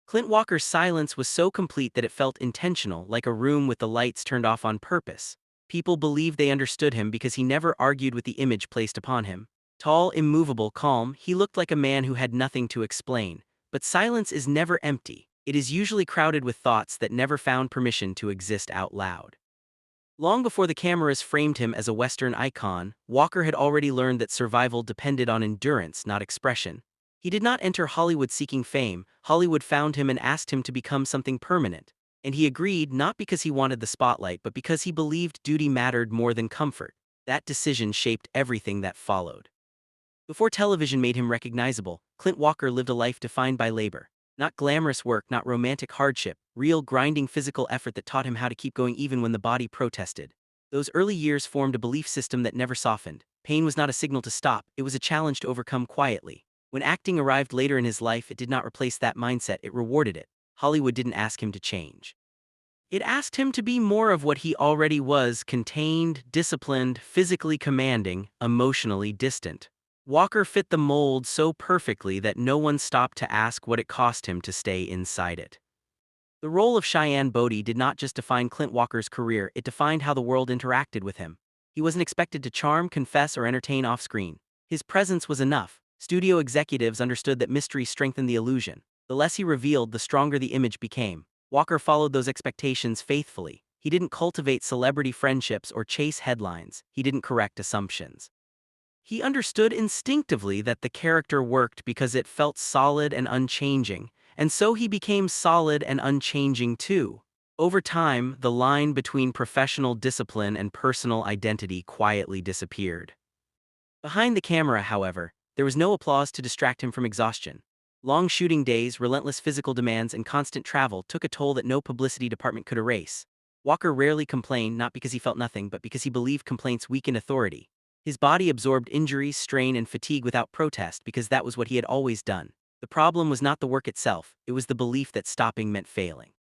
Clint Walker's silence was so complete that it felt intentional, like a room with the lights turned off on purpose. People believed they understood him because he never argued with the image placed upon him. Tall, immovable, calm, he looked like a man who had nothing to explain. But silence is never empty. It is usually crowded with thoughts that never found permission to exist out loud. Long before the cameras framed him as a Western icon, Walker had already learned that survival depended on endurance, not expression. He did not enter Hollywood seeking fame. Hollywood found him and asked him to become something permanent. And he agreed not because he wanted the spotlight, but because he believed duty mattered more than comfort. That decision shaped everything that followed. Before television made him recognizable, Clint Walker lived a life defined by labor. Not glamorous work, not romantic hardship, real grinding physical effort that taught him how to keep going even when the body protested. Those early years formed a belief system that never softened. Pain was not a signal to stop, it was a challenge to overcome quietly. When acting arrived later in his life, it did not replace that mindset, it rewarded it. Hollywood didn't ask him to change. It asked him to be more of what he already was: contained, disciplined, physically commanding, emotionally distant. Walker fit the mold so perfectly that no one stopped to ask what it cost him to stay inside it. The role of Cheyenne Bodie did not just define Clint Walker's career, it defined how the world interacted with him. He wasn't expected to charm, confess, or entertain off-screen. His presence was enough. Studio executives understood that mystery strengthened the illusion. The less he revealed, the stronger the image became. Walker followed those expectations faithfully. He didn't cultivate celebrity friendships or chase headlines. He didn't correct assumptions. He understood instinctively that the character worked because it felt solid and unchanging, and so he became solid and unchanging too. Over time, the line between professional discipline and personal identity quietly disappeared. Behind the camera, however, there was no applause to distract him from exhaustion. Long shooting days, relentless physical demands, and constant travel took a toll that no publicity department could erase. Walker rarely complained, not because he felt nothing, but because he believed complaints weakened authority. His body absorbed injuries, strain, and fatigue without protest because that was what he had always done. The problem was not the work itself, it was the belief that stopping meant failing.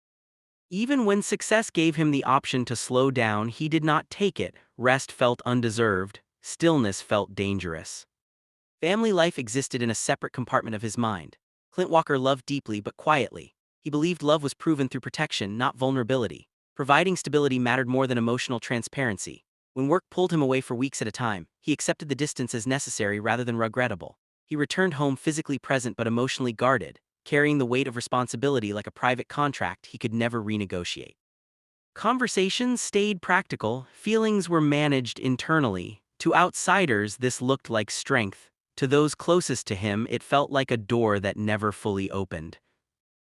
Even when success gave him the option to slow down, he did not take it. Rest felt undeserved, stillness felt dangerous. Family life existed in a separate compartment of his mind. Clint Walker loved deeply but quietly. He believed love was proven through protection, not vulnerability. Providing stability mattered more than emotional transparency. When work pulled him away for weeks at a time, he accepted the distance as necessary rather than regrettable. He returned home physically present but emotionally guarded, carrying the weight of responsibility like a private contract he could never renegotiate. Conversations stayed practical, feelings were managed internally. To outsiders, this looked like strength. To those closest to him, it felt like a door that never fully opened.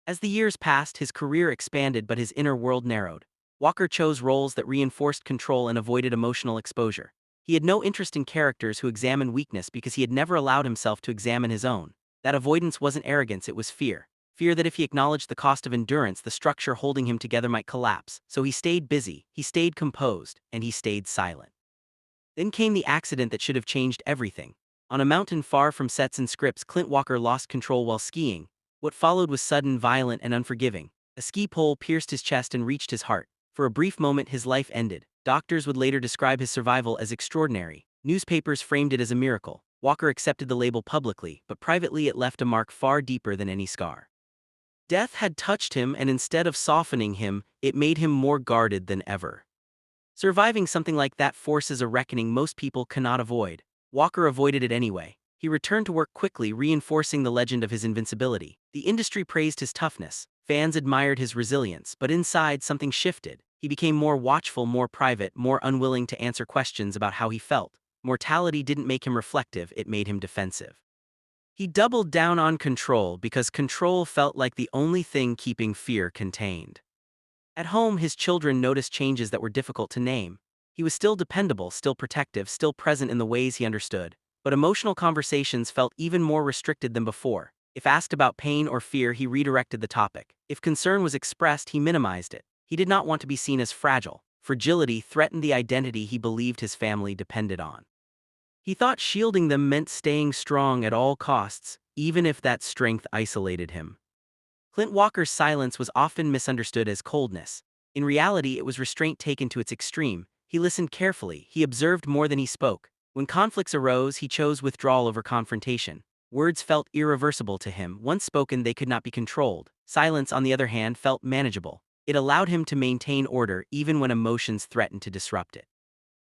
As the years passed, his career expanded but his inner world narrowed. Walker chose roles that reinforced control and avoided emotional exposure. He had no interest in characters who examined weakness because he had never allowed himself to examine his own. That avoidance wasn't arrogance, it was fear. Fear that if he acknowledged the cost of endurance, the structure holding him together might collapse. So he stayed busy, he stayed composed, and he stayed silent. Then came the accident that should have changed everything. On a mountain far from sets and scripts, Clint Walker lost control while skiing. What followed was sudden, violent, and unforgiving. A ski pole pierced his chest and reached his heart. For a brief moment, his life ended. Doctors would later describe his survival as extraordinary. Newspapers framed it as a miracle. Walker accepted the label publicly, but privately it left a mark far deeper than any scar. Death had touched him, and instead of softening him, it made him more guarded than ever. Surviving something like that forces a reckoning most people cannot avoid. Walker avoided it anyway. He returned to work quickly, reinforcing the legend of his invincibility. The industry praised his toughness. Fans admired his resilience, but inside something shifted. He became more watchful, more private, more unwilling to answer questions about how he felt. Mortality didn't make him reflective, it made him defensive. He doubled down on control because control felt like the only thing keeping fear contained. At home, his children noticed changes that were difficult to name. He was still dependable, still protective, still present in the ways he understood, but emotional conversations felt even more restricted than before. If asked about pain or fear, he redirected the topic. If concern was expressed, he minimized it. He did not want to be seen as fragile. Fragility threatened the identity he believed his family depended on. He thought shielding them meant staying strong at all costs, even if that strength isolated him. Clint Walker's silence was often misunderstood as coldness. In reality, it was restraint taken to its extreme. He listened carefully, he observed more than he spoke. When conflicts arose, he chose withdrawal over confrontation. Words felt irreversible to him. Once spoken, they could not be controlled. Silence, on the other hand, felt manageable. It allowed him to maintain order even when emotions threatened to disrupt it.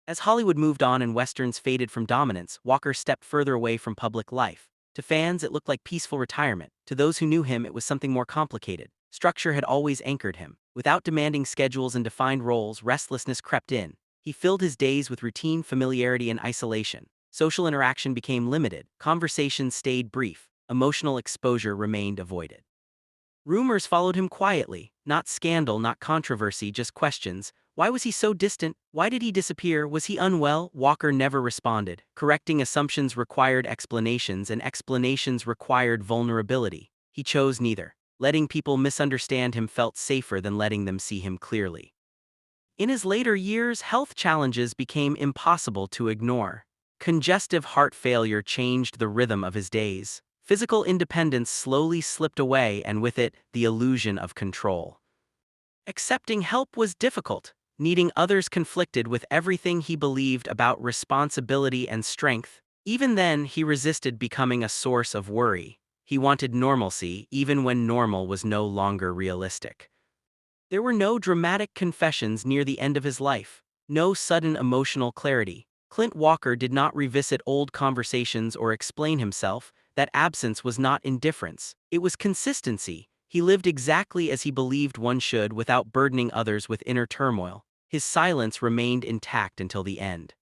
As Hollywood moved on and westerns faded from dominance, Walker stepped further away from public life. To fans, it looked like peaceful retirement. To those who knew him, it was something more complicated. Structure had always anchored him. Without demanding schedules and defined roles, restlessness crept in. He filled his days with routine, familiarity, and isolation. Social interaction became limited. Conversations stayed brief. Emotional exposure remained avoided. Rumors followed him quietly. Not scandal, not controversy, just questions. Why was he so distant? Why did he disappear? Was he unwell? Walker never responded. Correcting assumptions required explanations, and explanations required vulnerability. He chose neither. Letting people misunderstand him felt safer than letting them see him clearly. In his later years, health challenges became impossible to ignore. Congestive heart failure changed the rhythm of his days. Physical independence slowly slipped away, and with it, the illusion of control. Accepting help was difficult. Needing others conflicted with everything he believed about responsibility and strength. Even then, he resisted becoming a source of worry. He wanted normalcy, even when normal was no longer realistic. There were no dramatic confessions near the end of his life. No sudden emotional clarity. Clint Walker did not revisit old conversations or explain himself. That absence was not indifference. It was consistency. He lived exactly as he believed one should without burdening others with inner turmoil. His silence remained intact until the end.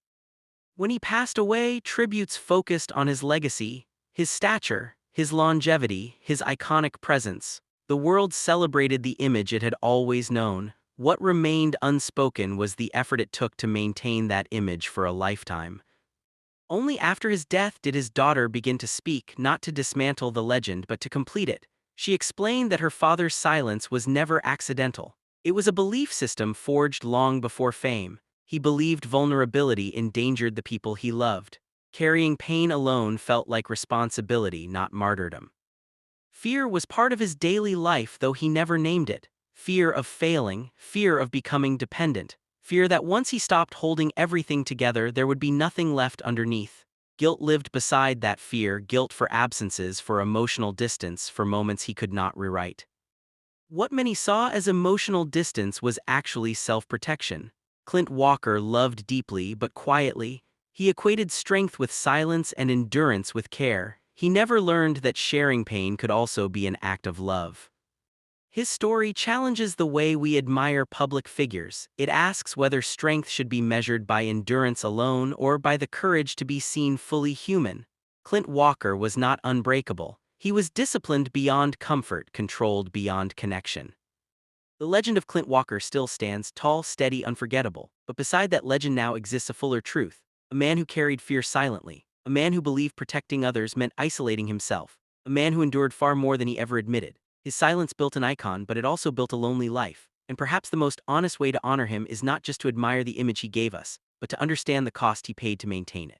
When he passed away, tributes focused on his legacy, his stature, his longevity, his iconic presence. The world celebrated the image it had always known. What remained unspoken was the effort it took to maintain that image for a lifetime. Only after his death did his daughter begin to speak, not to dismantle the legend but to complete it. She explained that her father's silence was never accidental. It was a belief system forged long before fame. He believed vulnerability endangered the people he loved. Carrying pain alone felt like responsibility, not martyrdom. Fear was part of his daily life, though he never named it. Fear of failing, fear of becoming dependent, fear that once he stopped holding everything together, there would be nothing left underneath. Guilt lived beside that fear, guilt for absences, for emotional distance, for moments he could not rewrite. What many saw as emotional distance was actually self-protection. Clint Walker loved deeply but quietly. He equated strength with silence and endurance with care. He never learned that sharing pain could also be an act of love. His story challenges the way we admire public figures. It asks whether strength should be measured by endurance alone or by the courage to be seen fully human. Clint Walker was not unbreakable. He was disciplined beyond comfort, controlled beyond connection. The legend of Clint Walker still stands, tall, steady, unforgettable. But beside that legend now exists a fuller truth. A man who carried fear silently. A man who believed protecting others meant isolating himself. A man who endured far more than he ever admitted. His silence built an icon, but it also built a lonely life. And perhaps the most honest way to honor him is not just to admire the image he gave us, but to understand the cost he paid to maintain it.